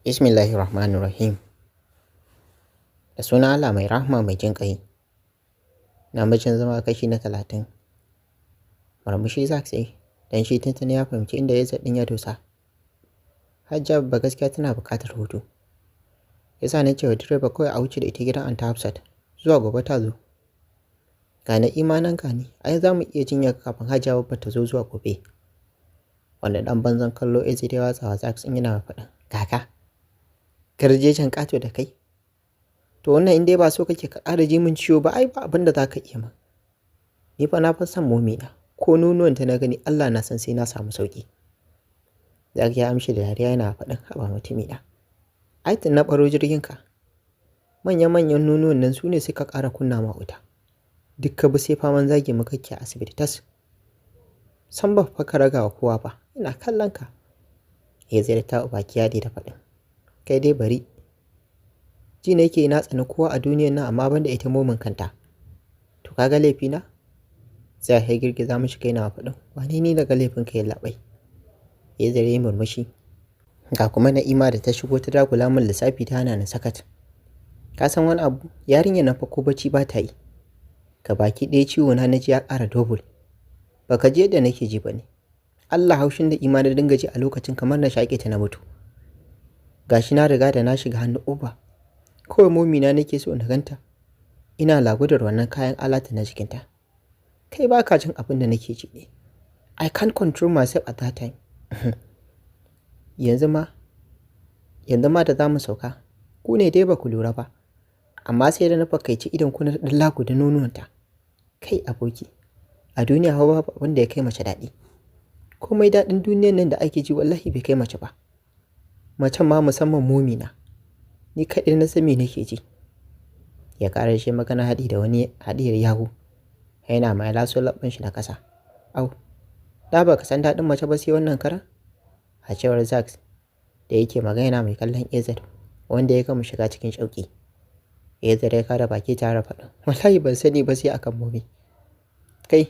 Bismillahirrahmanirrahim. Da suna Allah mai rahama mai jin ƙai. Namijin zama kashi na 30. Murmushi Zack sai, don shi tuntuni ya fahimci inda ya ɗin ya dosa. Hajja ba gaskiya tana buƙatar hutu. Yasa na cewa direba kawai a wuce da ita gidan Anta Hafsat, zuwa gobe ta zo. Ga na imanan ka ne, ai za mu iya jinya kafin Hajja babba ta zo zuwa gobe. Wanda ɗan banzan kallo ya zai watsawa Zack in yana faɗin, kaka. Garjejen ƙato da kai. To wannan in dai ba so kake ka ƙara ji min ciwo ba ai ba abin da za ka iya ma. Ni fa na fi son momina, ko nonuwanta na gani Allah na san sai na samu sauƙi. Zack ya amshi da dariya yana faɗin haba mutumina. Ai tun na ɓaro jirginka. Manya-manyan nonuwan nan su ne suka ƙara kunna ma wuta. Duk ka bi sai faman zagi mu kake a asibiti tas. San ba fa ka raga wa kowa ba, ina kallon ka. Ya zai ta baki yadi da faɗin. Kai dai bari. Ji na yake na tsani kowa a duniyar nan amma banda ita momin kanta. To kaga laifina? Sai ya girgiza mishi kai na faɗin. Wane ni daga laifin ka ya labai? Ya zare murmushi. Ga kuma Na'ima da ta shigo ta dagula min lissafi ta hana ni sakat. Ka san wani abu? Yarinyar na fa ko bacci ba ta yi. Ka baki ɗaya ciwo na ji ya ƙara double. Baka je da nake ji bane. Allah haushin da ima da dinga ji a lokacin kamar na shaƙe ta na mutu. Gashi na riga da na shiga hannu uba. Kawai momina nake so na ganta. Ina lagudar wannan kayan alata na jikinta. Kai ba ka jin abin da nake ji ne. I can't control myself at that time. Yanzu ma da za mu sauka. Ku ne dai ba ku lura ba. Amma sai da na fakaici idan kuna da lagu da nonuwanta. Kai aboki. A duniya hawa babu abin da ya kai mace daɗi. Komai daɗin duniyar nan da ake ji wallahi bai kai mace ba. Macen ma musamman momina. Ni kaɗai na san me nake ji. Ya ƙara shi magana haɗi da wani haɗiyar yahu. Yana mai laso labban shi na ƙasa. Au, da ba ka san daɗin mace ba sai wannan karan? A cewar Zack da yake magana mai kallon AZ wanda ya gama shiga cikin shauƙi. AZ ya kara baki tare faɗin. Wallahi ban sani ba sai akan momi. Kai,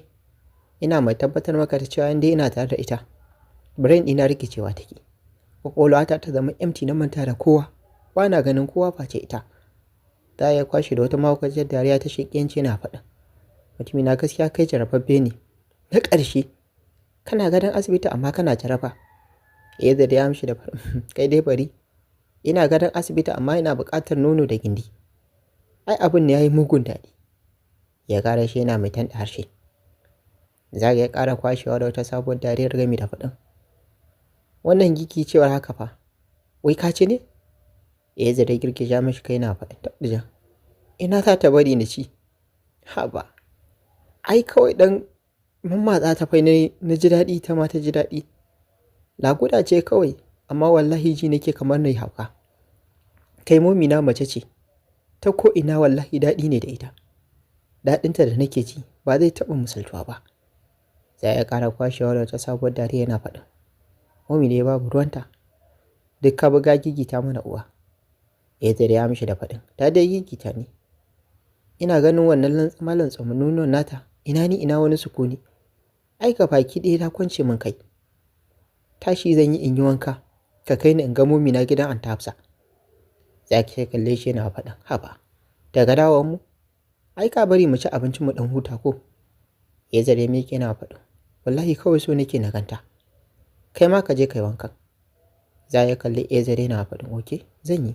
ina mai tabbatar maka da cewa inda ina tare da ita. Brain ɗina rikicewa take. Ƙwaƙwalwata ta zama empty na manta da kowa. Ba na ganin kowa face ita. Ta ya kwashe da wata mahaukaciyar dariya ta shekiyanci na faɗa. Mutumi na gaskiya kai jarababbe ne. Na ƙarshe, kana gadon asibiti amma kana jaraba. Da ya amshi da faɗin. Kai dai bari. Ina gadon asibiti amma ina buƙatar nono da gindi. Ai abin ne ya yi mugun daɗi. Ya ƙara shi yana mai tanɗa harshe. Zaga ya ƙara kwashewa da wata sabuwar dariyar gami da faɗin. Wannan giki cewar haka fa. Wai ka ci ne? Ya zare girgiza mashi kai na faɗin taɓija. Ina za ta bari na ci? Haba. Ai kawai ɗan mammatsa ta fai na ji daɗi ta ma ta ji daɗi. Laguda ce kawai amma wallahi ji nake kamar na yi hauka. Kai momina mace ce. Ta ko ina wallahi daɗi ne da ita. Daɗinta da nake ji ba zai taɓa misaltuwa ba. Sai ya ƙara kwashewa da wata sabuwar dariya yana faɗin. Momi ne babu ruwanta. Duk ka buga gigita mana uwa. Ya zare ya mishi da faɗin. Ta dai gigita ne. Ina ganin wannan lantsamin nonon nata. Ina ni ina wani sukuni. Ai ka baki ɗaya ta kwance min kai. Tashi zan yi in yi wanka. Ka kai ni in ga momi na gidan Anta Hafsa. Zaki sai kalle shi yana faɗin. Haba. Daga dawon mu. Ai ka bari mu ci abincin mu ɗan huta ko. Ya zare me yana faɗin. Wallahi kawai so nake na ganta. Kai ma ka je kai wankan. Za ya kalli zare na faɗin oke zan yi.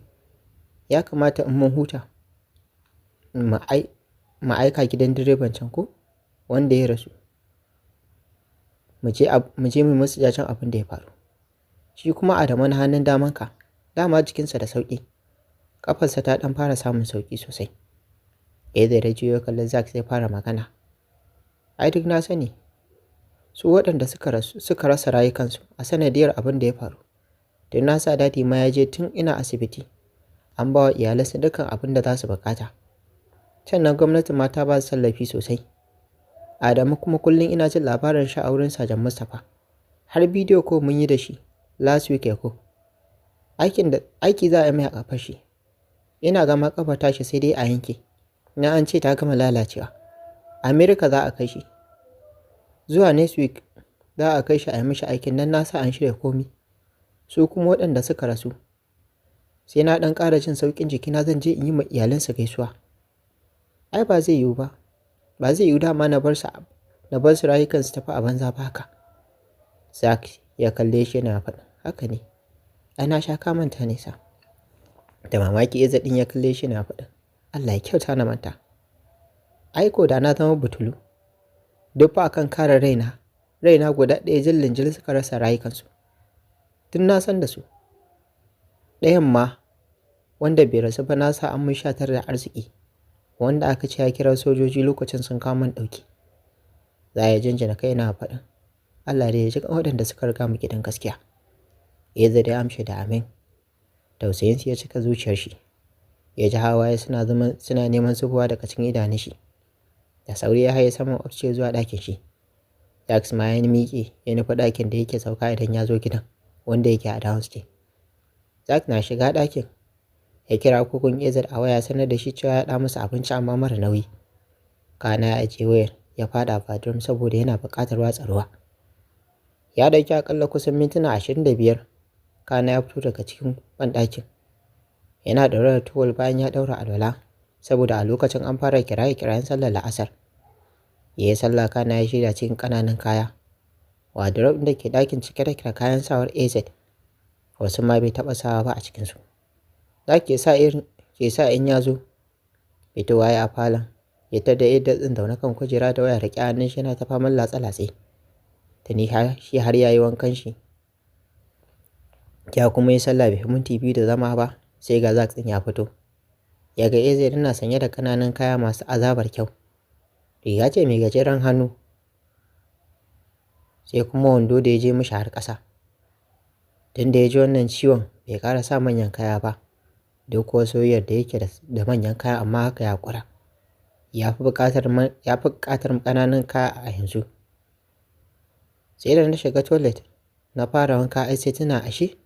Ya kamata in mun huta. Ma'aika gidan direban can ko wanda ya rasu. Mu je mu musu jajen abin da ya faru. Shi kuma Adamu na hannun damanka. Dama jikinsa da sauƙi. Ƙafarsa ta ɗan fara samun sauƙi sosai. Zare jiyo kallon Zack sai fara magana. Ai duk na sani. Su waɗanda suka rasa rayukansu a sanadiyar abin da ya faru. Da na sa dadi ma ya je tun ina asibiti. An ba wa iyalansa dukkan abin da za su buƙata. Sannan gwamnati ma ta ba su tallafi sosai. Adamu kuma kullum ina jin labarin shi a wurin Sajan Mustapha. Har bidiyo ko mun yi da shi last week ko. Aiki za a yi mai a ƙafar shi. Ina gama ƙafa tashi sai dai a yanke. Na an ce ta gama lalacewa. Amerika za a kai shi. Zuwa next week za a kai shi a yi mishi aikin nan nasa an shirya komi. Su kuma waɗanda suka rasu sai na ɗan ƙara jin sauƙin jikina zan je in yi ma iyalansa gaisuwa. Ai ba zai yiwu ba, ba zai yiwu dama na bar su rayukansu tafi a banza ba haka. Zack ya kalle shi yana faɗin, haka ne, ai na sha ka manta nesa. Da mamaki Ezzat ɗin ya kalle shi yana faɗin, Allah ya kyauta na manta. Ai ko da na zama butulu, duk fa akan kare raina guda ɗaya jillin suka rasa rayukansu. Tun na san da su. Ɗayan ma wanda bai rasu ba na sa an mun shatar da arziki, wanda aka ce ya kira sojoji lokacin sun kawo min ɗauki. Za ya jinjina kai na faɗin, Allah da ya ji waɗanda suka riga mu gidan gaskiya. Ezzat ya amshi da amin. Tausayinsu ya cika zuciyar shi. Ya ji hawaye suna neman zubowa daga cikin idanun shi. Da sauri ya haye saman ofce zuwa ɗakin shi. Zack ma ya miƙe ya nufi ɗakin da yake sauka idan ya zo gidan, wanda yake a downstairs. Zack na shiga ɗakin ya kira kukun Ezzat a waya sanar da shi cewa ya ɗa masa abinci amma mara nauyi. Kana ya ajiye wayar ya faɗa bathroom saboda yana buƙatar watsa ruwa. Ya ɗauki aƙalla kusan mintuna 25 kana ya fito daga cikin banɗakin. Yana ɗaure da tuwal bayan ya ɗaura alwala saboda a lokacin an fara kirayen sallar la'asar. Ya yi sallah kana ya shirya cikin ƙananan kaya. Wardrobe da ke ɗakin cike da kayan sawar Ezzat, wasu ma bai taɓa sawa ba a cikinsu. Da ke sa in ya zo fitowa ya a falon, ya tada Ezzat ɗin zaune kan kujera da waya riƙe hannun shi yana ta faman latsa-latse. Tuni shi har ya yi wankan shi. Ya kuma yi sallah bai fi minti 2 da zama ba sai ga Zack ɗin ya fito. Ya ga Ezzat yana sanye da ƙananan kaya masu azabar kyau. Riga ce mai gajeren hannu, sai kuma wando da ya je mishi har ƙasa. Tun da ya ji wannan ciwon bai ƙara sa manyan kaya ba, duk kuwa soyayyar da yake da manyan kaya amma haka ya ƙura. Ya fi buƙatar ƙananan kaya a yanzu. Sai da na shiga toilet na fara wanka ai sai tuna ashe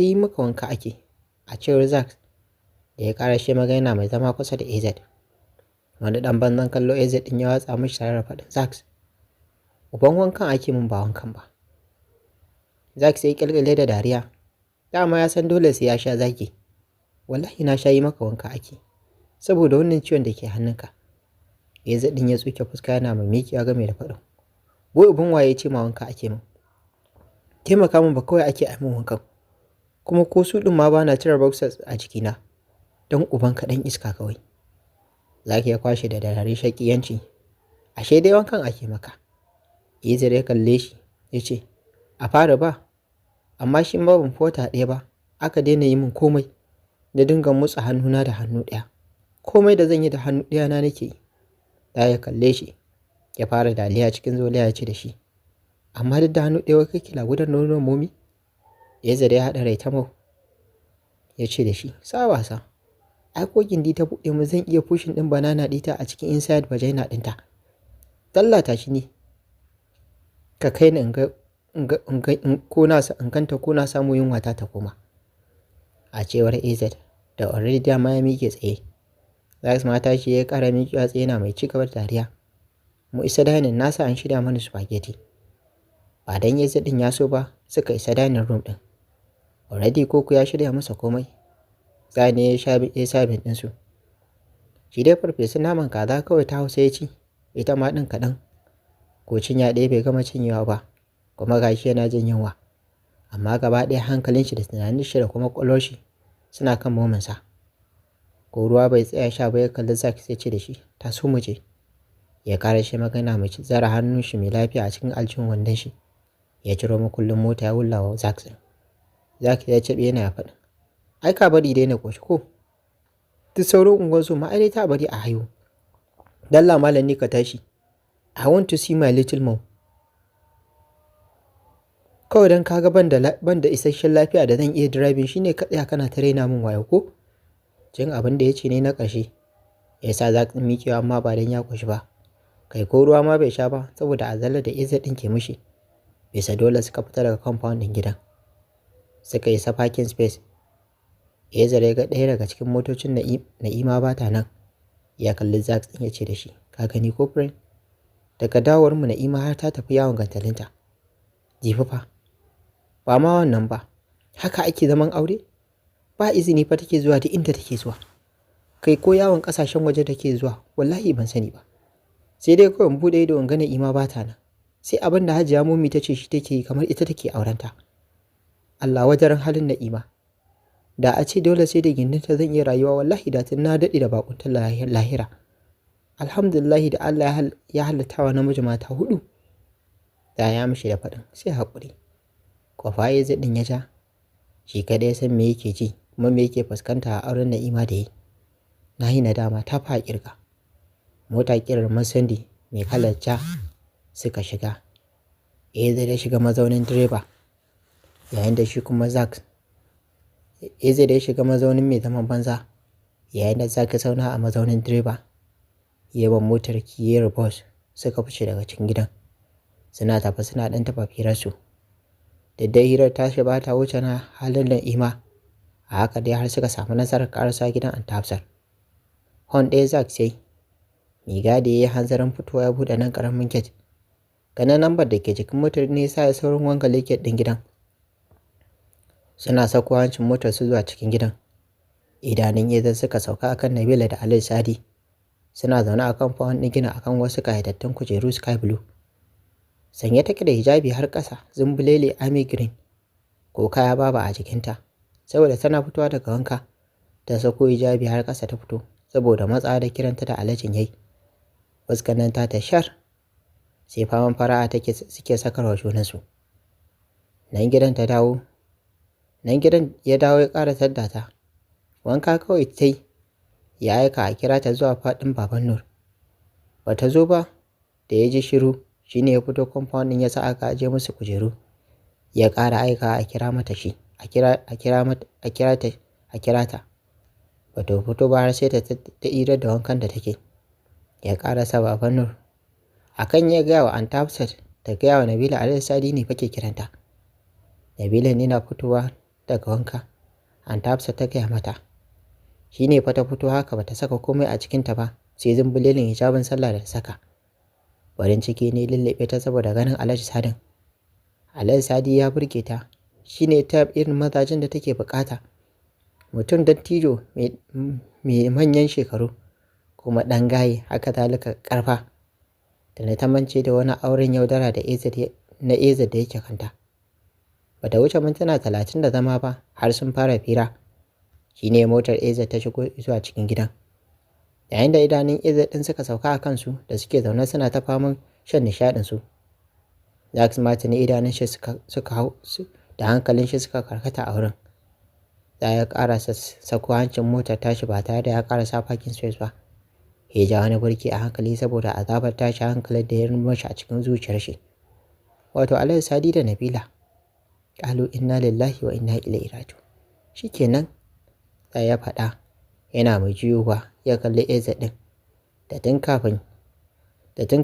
yi maka wanka ake, a cewar Zack da ya ƙara shi magana mai zama kusa da Ezzat. Wani ɗan banzan kallo Ezzat ɗin ya watsa mishi tare da faɗin, Zack, uban wankan ake min ba wankan ba. Zack sai ƙyalƙyale da dariya. Dama ya san dole sai ya sha zaki. Wallahi na sha yi maka wanka ake, saboda wannan ciwon da ke hannunka. Ezzat ɗin ya tsuke fuska yana mai miƙewa game da faɗin, wai uban waye ce ma wanka ake min? Taimaka min ba kawai ake min wankan. Kuma ko su ɗin ma ba na cire boxers a jikina, don uban kaɗan iska kawai. Zack ya kwashe da dare shaƙiyanci. Ashe dai wankan ake maka. Ezzat ya kalle shi ya ce, a fara ba, amma shi ma ban fota ɗaya ba, aka daina yi min komai. Da dinga motsa hannuna da hannu ɗaya. Komai da zan yi da hannu ɗaya na nake yi. Da ya kalle shi ya fara daliya cikin zoliya ya ce da shi, amma duk da hannu ɗaya kake lagudan nonon momi? Ezzat ya haɗa rai ta mau ya ce da shi, sa wasa. Ai ko gindi ta buɗe mu zan iya pushin ɗin banana ɗita a cikin inside vagina ɗinta. Tallata shi ne. Ka kai ni in ganta ko na samu yunwa ta koma. A cewar Ezzat da already dama ya miƙe tsaye. Zack ma tashi ya ƙara miƙewa tsaye yana mai ci gaba da dariya. Mu isa dining nasa an shirya mana spaghetti. Ba dan Ezzat ɗin ya so ba suka isa dining room ɗin. Already Koko ya shirya masa komai. Zane ya sabin ɗinsu. Shi dai farfesun naman kaza kawai ta Hausa ya ci, ita ma ɗin kaɗan. Ko cinya ɗaya bai gama cinyewa ba, kuma gashi yana jin yunwa. Amma gaba ɗaya hankalin shi da tunanin shi da kuma ƙwaƙwalwar shi suna kan mominsa. Ko ruwa bai tsaya sha ba ya kalli Zack sai ce da shi, taso mu je. Ya ƙara shi magana mai zara hannun shi mai lafiya a cikin aljihun wandon shi. Ya ciro makullin mota ya wulla wa Zack ɗin. Zack ya caɓe yana faɗin, ai ka bari dai na ƙoshi ko? Duk sauran unguwar su ma ai ta bari a haihu. Dalla malam ni ka tashi. I want to see my little mom. Kawai don kaga ban da isasshen lafiya da zan iya driving shine ka tsaya kana ta raina min wayo ko? Jin abin da ya ce ne na ƙarshe. Ya sa Zack ɗin miƙewa amma ba don ya ƙoshi ba. Kai ko ruwa ma bai sha ba saboda azalar da Ezzat ɗin ke mishi. Bisa dole suka fita daga compound ɗin gidan. Suka isa parking space. Ezzat ya ga ɗaya daga cikin motocin Na'ima ba ta nan. Ya kalli Zack ɗin ya ce da shi, ka gani ko friend? Daga dawowarmu Na'ima har ta tafi yawon gantalinta. Jifi fa. Ba ma wannan ba. Haka ake zaman aure? Ba izini fa take zuwa duk inda take zuwa. Kai ko yawon ƙasashen waje take zuwa, wallahi ban sani ba. Sai dai kawai in buɗe ido in ga Na'ima ba ta nan. Sai abin da Hajiya Mummy ta ce shi take yi kamar ita take aurenta. Allah wajaran halin Na'ima. Da a ce dole sai da gindinta zan iya rayuwa, wallahi da tun na daɗe da bakuntar lahira. Alhamdulillahi da Allah ya halatta wa namiji mata 4. Da ya mishi da faɗin sai haƙuri. Kwafa ya zaɗin ya ja. Shi kaɗai ya san me yake ji kuma me yake fuskanta a auren Na'ima da yi. Na yi nadama ta fa ƙirga. Mota ƙirar Masandi mai kalar ja suka shiga. Eze da shiga mazaunin direba, yayin da shi kuma Zack. Eze da ya shiga mazaunin mai zaman banza, yayin da Zack ya zauna a mazaunin direba. Yaban motar kiyar bus suka fice daga cikin gidan. Suna tafi suna ɗan tafa firarsu. Da dai hirar tashi ba ta wuce na halin Na'ima. A haka dai har suka samu nasarar ƙarasa gidan Aunt Hafsat. Hon ɗaya Zack sai. Mai gadi ya yi hanzarin fitowa ya buɗe nan ƙaramin gate. Ganin lambar da ke jikin motar ne sa ya saurin wangale gate ɗin gidan. Suna sako hancin motar su zuwa cikin gidan. Idanun Eze suka sauka akan Nabila da Alhaji Sadi. Suna zaune a kan fawon ɗin gina akan wasu ƙayatattun kujeru sky blue. Sanye take da hijabi har ƙasa zumbulele army green. Ko kaya babu a jikinta. Saboda tana fitowa daga wanka. Ta sako hijabi har ƙasa ta fito. Saboda matsawa da kiranta da Alhajin yayi. Fuskar nan ta shar. Sai faman fara'a suke sakarwa junansu. Nan gidan ya dawo ya ƙara tadda ta. Wanka kawai ta yi. Ya aika a kira ta zuwa faɗin Baban Nur. Ba ta zo ba. Da ya ji shiru shine ya fito compound ɗin ya sa aka aje musu kujeru. Ya ƙara aika a kira mata shi. A kira ta. Ba ta fito ba har sai ta idar da wankan da take. Ya ƙara sa Baban Nur. Akan ya gaya wa Aunt Hafsat ta gaya wa Nabila Alhaji Sadi ne fake kiranta. Nabila ne na fitowa daga wanka. Aunt Hafsat ta gaya mata. Shi ne fa ta fito haka bata saka komai a cikinta ba, sai zumbulelin hijabin sallah da ta saka. Farin ciki ne lullube ta saboda ganin Alhaji Sadin. Alhaji Sadi ya burge ta. Shi ne ta irin mazajin da take bukata. Mutum dattijo mai manyan shekaru kuma ɗan gaye haka zalika ƙarfa. Da na tamance da wani auren yaudara da Eze da yake kanta. Bata wuce mintuna 30 da zama ba har sun fara fira. Shi ne motar Eze ta shigo zuwa cikin gidan. Yayin da idanun Eze ɗin suka sauka a kansu da suke zaune suna ta faman shan nishaɗinsu. Zack Martin ne idanun shi suka hau da hankalin shi suka karkata a wurin. Da ya ƙarasa sako hancin motar tashi ba tare da ya ƙarasa parking space ba. Ya ja wani burki a hankali saboda azabar tashi hankalin da ya rumar a cikin zuciyar shi. Wato Alhaji Sadi da Nabila. Ƙalu inna lillahi wa inna ilaihi raji'un. Shikenan. Sai ya faɗa yana mai juyowa ya kalli Eze ɗin. Da tun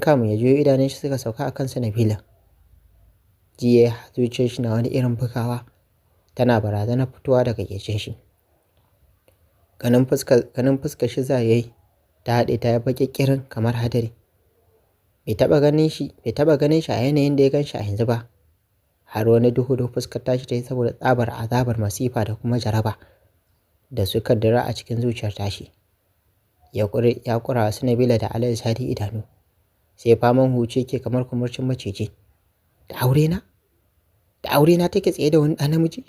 kamun ya juyo idanun shi suka sauka a kansa Nabila. Jiya zuciyar shi na wani irin bugawa. Tana barazana fitowa daga ƙirjin shi. Ganin fuskar shi za yayi ta haɗe ta baki kirin kamar hadari. Bai taɓa ganin shi a yanayin da ya gan shi a yanzu ba. Har wani duhu fuskar tashi ta yi saboda tsabar azabar masifa da kuma jaraba da suka dira a cikin zuciyar tashi. Ya ƙura wasu Nabila da Alhaji Sadi idanu. Sai faman huce ke kamar kumurcin maciji. Da aure na take tsaye da wani ɗan namiji.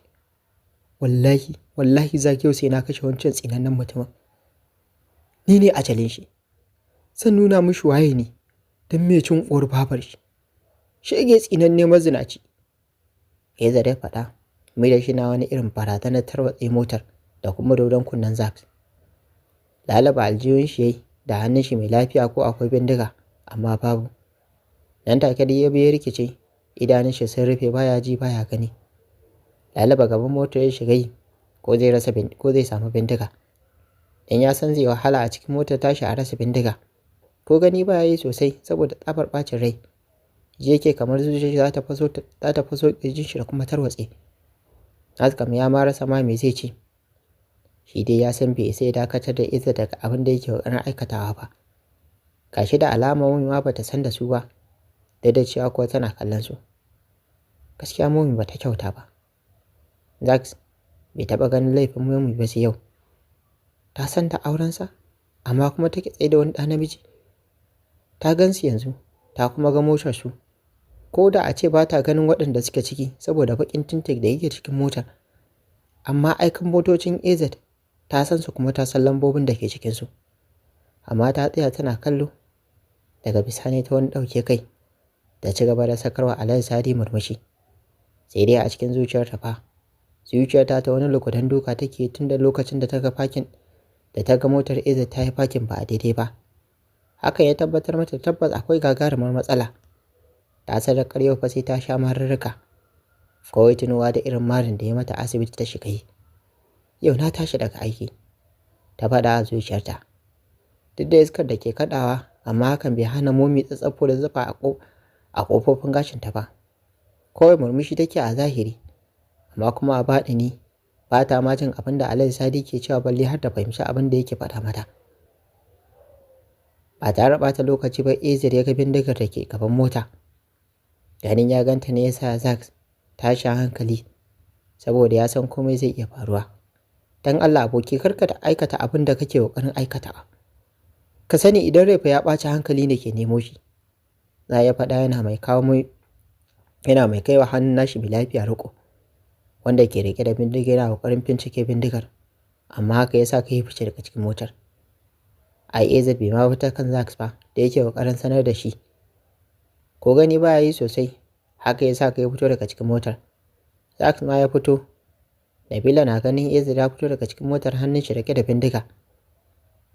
Wallahi Zack yau sai na kashe wancan tsinannen mutumin. Ni ne ajalin shi. Zan nuna mishi waye ne don me cin uwar babar shi. Shege tsinanne mazinaci. Eze dai faɗa. Mai da shi na wani irin barazanar tarwatse motar da kuma dodon kunnen Zack. Lalaba aljihun shi yayi da hannun shi mai lafiya ko akwai bindiga amma babu. Nan take dai ya biye rikice. Idanun shi sun rufe baya ji baya gani. Lalaba gaban motar ya shiga yi ko zai samu bindiga. Dan ya san zai wahala a cikin motar tashi a rasa bindiga. Ko gani baya yi sosai saboda tsabar bacin rai. Ji yake kamar zuciyar za ta faso ƙirjin shi da kuma tarwatse. Azkam ya ma rasa ma me zai ce. Shi dai ya san bai sai dakatar da Eze daga abin da yake ƙoƙarin aikatawa ba. Gashi da alama Mummy ma bata san da su ba. Da cewa kuwa tana kallon su. Gaskiya Mummy bata kyauta ba. Zax bai taɓa ganin laifin Momi ba sai yau. Ta san da aurensa, amma kuma take tsaye da wani ɗa namiji. Ta gansu yanzu, ta kuma ga motar su. Ko da a ce ba ta ganin waɗanda suke ciki saboda baƙin tintik da yake cikin motar. Amma aikan motocin AZ ta san su kuma ta san lambobin da ke cikinsu. Amma ta tsaya tana kallo. Daga bisani ta wani ɗauke kai da ci gaba da sakarwa Alhaji Sadi murmushi. Sai dai a cikin zuciyarta fa, zuciyarta ta wani lukudan duka take tun da lokacin da ta ga motar AZ ta yi fakin ba a daidai ba. Hakan ya tabbatar mata tabbas akwai gagarumar matsala. Ta sadakar yau fa sai ta sha mararruka. Kawai tunuwa da irin marin da ya mata asibiti ta shiga yi. Yau na tashi daga aiki, ta faɗa a zuciyarta. Duk da iskar da ke kaɗawa, amma hakan bai hana Momi tsatsafo da zufa a ƙofofin gashinta ba. Kawai murmushi take a zahiri, amma kuma a baɗini ba ta ma jin abin da Alhaji Sadi ke cewa balle har da fahimci abin da yake faɗa mata. Ba tare ɓata lokaci ba Ezir ya ga bindigar da ke gaban mota. Ganin ya ganta ne ya sa Zax tashi hankali saboda ya san komai zai iya faruwa. Dan Allah aboki karka da aikata abin da kake ƙoƙarin aikata. Ka sani idan rai fa ya ɓaci hankali ne ke nemo shi. Za ya faɗa yana mai kaiwa hannun nashi mai lafiya riƙo, wanda ke riƙe da bindiga yana ƙoƙarin bincike bindigar, amma haka ya sa ka yi fice daga cikin motar. AZ bai ma fita kan Zax ba da yake ƙoƙarin sanar da shi. Ko gani ba ya yi sosai, haka ya sa ka yi fito daga cikin motar. Zax ma ya fito. Nabila na ganin AZ ya fito daga cikin motar hannun shi riƙe da bindiga.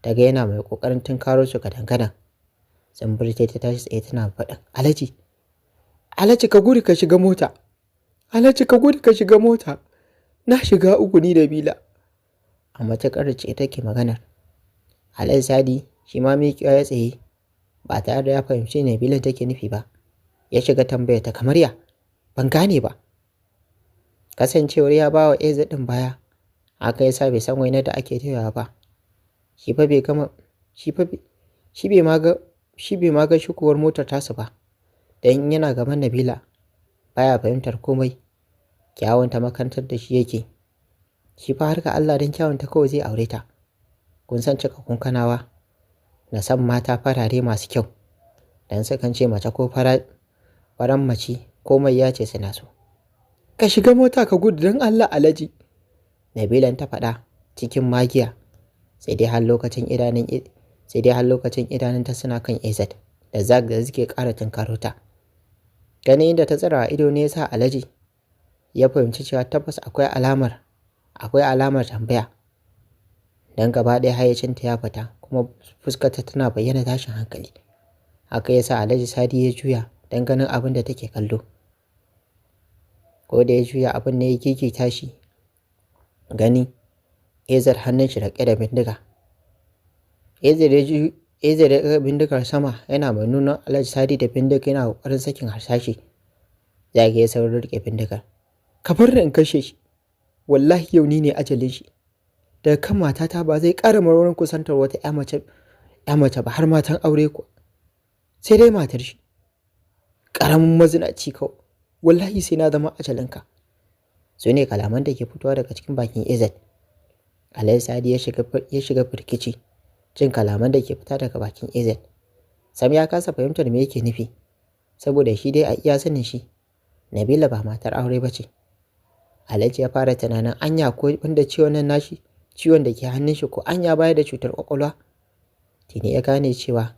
Daga yana mai ƙoƙarin tunkaro su gadan-gadan. Zamburta ta tashi tsaye tana faɗin, Alhaji ka gudu ka shiga mota. Alhaji ka gudu ka shiga mota. Na shiga uku ni da Bila. A matuƙar ce take maganar. Alhaji Sadi shi ma miƙewa ya tsaye ba tare da ya fahimci Nabila take nufi ba. Ya shiga tambaya ta kamar ya, ban gane ba. Kasancewar ya ba wa AZ ɗin baya, haka ya sa bai san wainar da ake tayawa ba. Shi bai ma ga shigowar motar tasu ba. Dan yana gaban Nabila baya fahimtar komai. Kyawunta makantar da shi yake. Shi fa har ga Allah dan kyawunta kawai zai aure ta. Kun san cikakkun Kanawa na san mata farare masu kyau. Dan sukan ce mace ko faran mace komai ya ce suna so. Ka shiga mota ka gudu dan Allah Alhaji. Nabilan ta faɗa cikin magiya. Sai dai har lokacin idanunta suna kan AZ da Zax da suke ƙara tunkaro ta. Ganin inda ta tsira a ido ne ya sa Alhaji ya fahimci cewa tabbas akwai alamar tambaya. Dan gaba ɗaya hayyacinta ya fita kuma fuskarta tana bayyana tashin hankali. Haka ya sa Alhaji Sadi ya juya dan ganin abin da take kallo. Ko da ya juya abin ne ya gigita shi. Gani AZ hannun shi riƙe da bindiga. AZ ya ga bindigar sama yana mai nuna Alhaji Sadi da bindiga yana ƙoƙarin sakin harsashi. Zage ya saurin riƙe bindigar. Ka bar ni in kashe shi. Wallahi yau ni ne ajalin shi. Daga kan matata ba zai ƙara marwarin kusantar wata ƴa mace ba har matan aure ku. Sai dai matar shi. Ƙaramin mazinaci kawai. Wallahi sai na zama ajalinka. Su ne kalaman da ke fitowa daga cikin bakin AZ. Alhaji Sadi ya shiga firkici jin kalaman da ke fita daga bakin AZ. Sam ya kasa fahimtar me yake nufi, saboda shi dai a iya sanin shi Nabila ba matar aure ba ce. Alhaji ya fara tunanin anya ko wanda ciwon nan nashi, ciwon da ke hannun shi ko anya baya da cutar ƙwaƙwalwa. Tuni ya gane cewa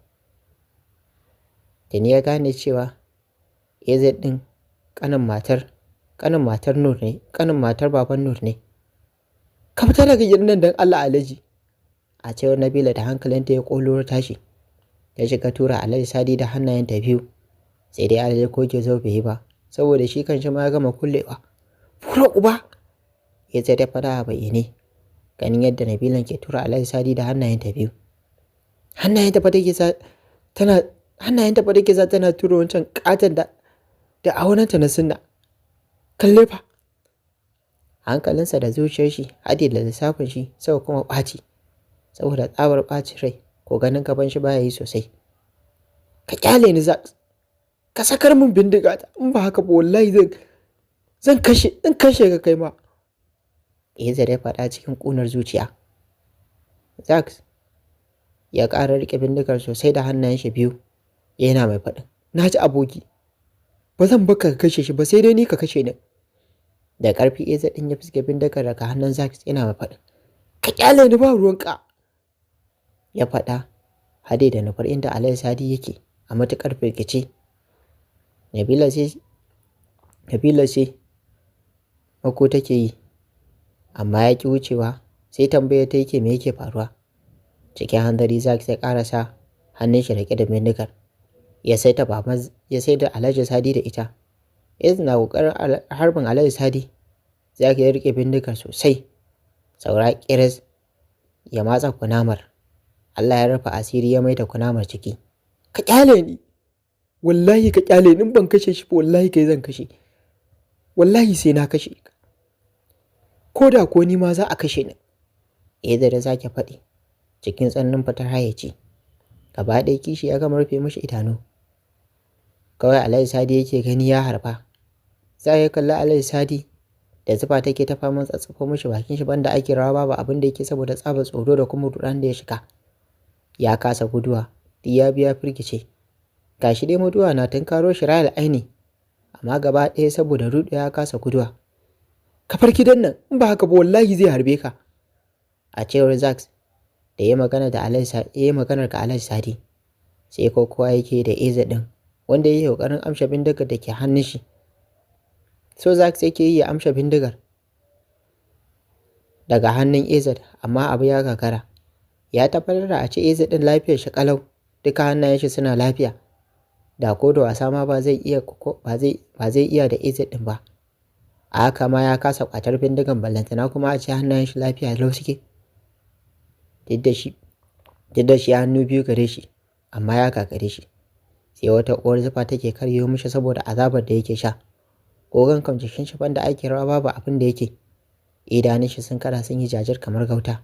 AZ ɗin ƙanin matar Nur ne, ƙanin matar baban Nur ne. Ka fita daga gidan nan don Allah Alhaji. A cewar Nabila da hankalinta ya ƙoloro tashi. Ya shiga tura Alhaji Sadi da hannayenta biyu. Sai dai Alhaji ko ke zo bai yi ba, saboda shi kan shi ma ya gama kullewa. Fura uba! Ya ce ta fada a bayyane. Ganin yadda Nabilan ke tura Alhaji Sadi da hannayenta biyu. Hannayenta fa take sa tana tura wancan ƙaton da aunanta na sunna. Kalle fa. Hankalinsa da zuciyar shi haɗe da lissafin shi sau kuma ɓaci. Saboda tsabar ɓacin rai ko ganin gaban shi baya yi sosai. Ka kyale ni Zax. Ka sakar min bindiga ta in ba haka ba wallahi zan kashe ka kai ma. Eza ya faɗa cikin ƙunar zuciya. Zack ya ƙara riƙe bindigar sosai da hannayen shi biyu yana mai faɗin, na ji aboki, ba zan baka ka kashe shi ba sai dai ni ka kashe ni. Da ƙarfi Eza ɗin ya fiske bindigar daga hannun Zack yana mai faɗin, ka ƙyale ni ba ruwanka, ya faɗa hade da nufar inda Alhaji Sadi yake a matuƙar firgice. Nabila ce mako take yi, amma ya ƙi wucewa sai tambayar ta yake me yake faruwa. Cikin hanzari Zack ya ƙarasa hannun shi riƙe da bindigar. Ya sai da Alhaji Sadi da ita. Eza na ƙoƙarin harbin Alhaji Sadi. Zack ya riƙe bindigar sosai. Saura ƙiris ya matsa kunamar. Allah ya rufe asiri ya maida kunamar ciki. Ka ƙyale ni. Wallahi ka ƙyale ni, ban kashe shi ba wallahi kai zan kashe. Wallahi sai na kashe ka. Ko da ko ni ma za a kashe ni. Eza da Zack ya faɗi cikin tsananin fitar hayyaci. Gaba ɗaya kishi ya gama rufe mashi idanu. Kawai Alhaji Sadi yake gani ya harba. Zack ya kalli Alhaji Sadi da zufa take ta faman tsatsafo mashi bakin shi banda ake rawa babu abin da yake saboda tsabar tsoro da kuma ruɗan da ya shiga. Ya kasa guduwa, duk ya biya firgice. Gashi dai mutuwa na tunkaro shi rayal aini, amma gaba ɗaya saboda ruɗu ya kasa guduwa. Ka far gidan nan, in ba haka ba wallahi zai harbe ka. A cewar Zack da ya maganar ga Alhaji Sadi, sai kowa yake da Eza ɗin wanda ya yi ƙoƙarin amsha bindigar da ke hannun shi. So Zack sai ke yi ya amsha bindigar daga hannun Eza, amma abu ya gagara. Ya tabbatar da a ce Eza ɗin lafiyar shi ƙalau, duka hannayen shi suna lafiya. Da ko da wasa ma ba zai iya da Eza ɗin ba. A haka ma ya kasa ƙwatar bindigan ballantana kuma a ce hannayen shi lafiya lau suke. Duk da shi hannu biyu gare shi, amma ya gagare shi. Sai wata uwar zufa take karyo mishi saboda azabar da yake sha. Gogon kam jikin shi banda ake rawa babu abin da yake. Idanun shi sun kada sun yi jajir kamar gauta.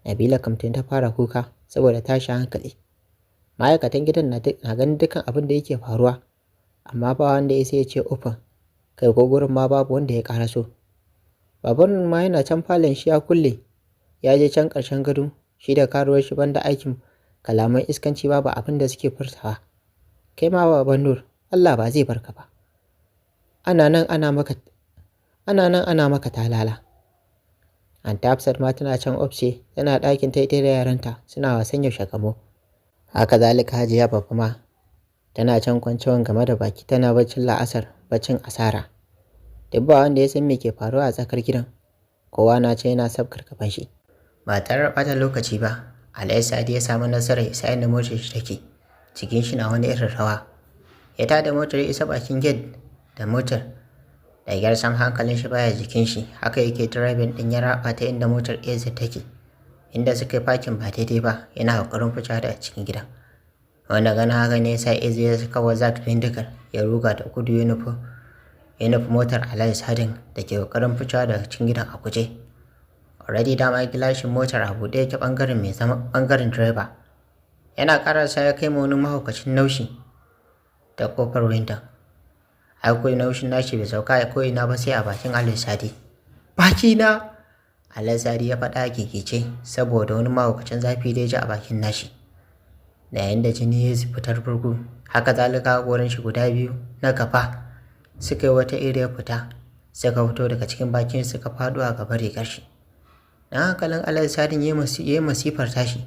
Nabila kam ta fara kuka saboda tashi hankali. Ma'aikatan gidan na ganin dukkan abin da yake faruwa, amma ba wanda ya sai ya ce ufan, kai ko gurin ma babu wanda ya ƙaraso. Baban ma yana can falon shi ya kulle, ya je can ƙarshen gado, shi da karuwar shi banda aikin kalaman iskanci babu abin da suke furtawa. Kai ma baban Nur, Allah ba zai barka ba. Ana nan ana maka talala. Anta Hafsat ma tana can ofce, tana ɗakin ta ita da yaranta suna wasan yaushe gamo. Haka zalika Hajiya babba ma tana can kwancewan game da baki tana baccin la'asar, baccin asara. Duk ba wanda ya san me ke faruwa a tsakar gidan. Kowa na ce yana sabkar gaban shi. Ba tare da ɓata lokaci ba, Alhaji Sadi ya samu nasarar isa inda motar shi take. Cikin shi na wani irin rawa. Ya tada motar isa bakin gate da motar. Da gyar sam hankalin shi baya jikin shi, haka yake driving din ya raba ta inda motar Eza take. Inda suka yi parking ba daidai ba, yana kokarin fita da cikin gidan. Wanda gana haka ne yasa Eza ya saka wa Zack bindigar ya ruga da gudu ya nufi motar Alhaji Sadin da ke kokarin fita daga cikin gidan a guje. Already dama gilashin motar a buɗe yake bangaren direba. Yana karasa ya kai wani mahaukacin naushi da kofar window. Akwai naushin nashi bai sauka a ko'ina ba sai a bakin Alhaji Sadi. Baki na! Alhaji Sadi ya faɗa a gigice saboda wani mahaukacin zafi da ya ji a bakin nashi. Da yayin da jini ya fitar burgu, haka zalika haƙorin shi guda biyu na gaba suka yi wata iriyar fita, suka fito daga cikin bakin suka faɗo a gaban rigar shi. Dan hankalin Alhaji Sadin ya yi masifar tashi,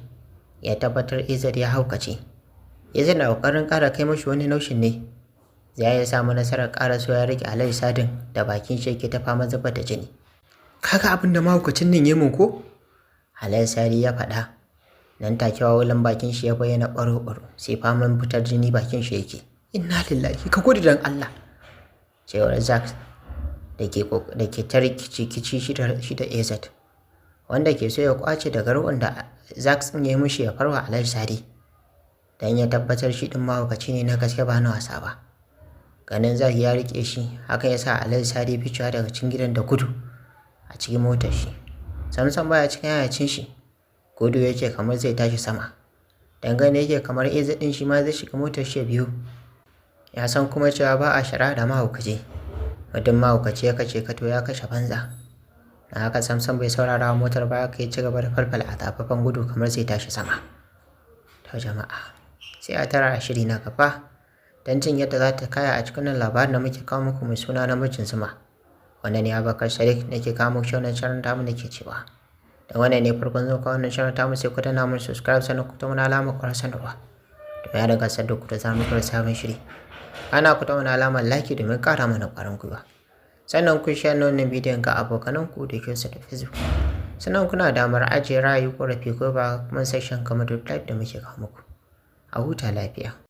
ya tabbatar Izzat ya haukace. Izzat na ƙoƙarin ƙara kai mashi wani naushin ne. Zai ya samu nasarar ƙara so ya rike Alhaji Sadin da bakin shi yake ta fama zubar da jini. Kaga abin da mahaukacin nan ya mun ko? Alhaji Sadi ya faɗa. Nan take wawulan bakin shi ya bayyana ɓaro-ɓaro, sai faman fitar jini bakin shi yake. Inna lillahi, ka gode dan Allah. Cewar Zack da ke ta rikici shi da Izzat, wanda ke so ya kwace daga ruwan da Zack ya yi mishi ya farwa Alhaji Sadi, dan ya tabbatar shi din mahaukaci ne na gaske ba na wasa ba. Ganin Zack ya rike shi, haka ya sa Alhaji Sadi ficewa daga cikin gidan da gudu a cikin motar shi. Samson baya cikin hayacin shi, gudu yake kamar zai tashi sama. Dangane yake kamar Izzat din shi ma zai shiga motar shi biyu. Ya san kuma cewa ba a shara da mahaukaci. Mutum mahaukaci ya kace ka to ya kashe banza. Na haka Samson bai saurara wa motar ba ka ci gaba da falfala a tafafan gudu kamar zai tashi sama. Ta jama'a sai a tara shiri na gaba don jin yadda za ta kaya a cikin labarin da muke kawo muku mai suna namijin zuma. Wannan ne Abubakar Sadiq nake kawo muku wannan shirin tamu nake cewa. Da wannan ne farkon zuwa wannan shirin tamu sai ku danna mun subscribe sannan ku tauna alamar kwarar sanarwa. Da ya daga sadda ku da zamu fara sabon shiri. Ana ku tauna alamar like domin ƙara mana ƙwarin gwiwa. Sannan ku share wannan bidiyon ga abokananku da ke da Facebook. Sannan kuna damar ajiye ra'ayi ƙorafi ko ba kuma section kamar da muke kawo muku. A huta lafiya.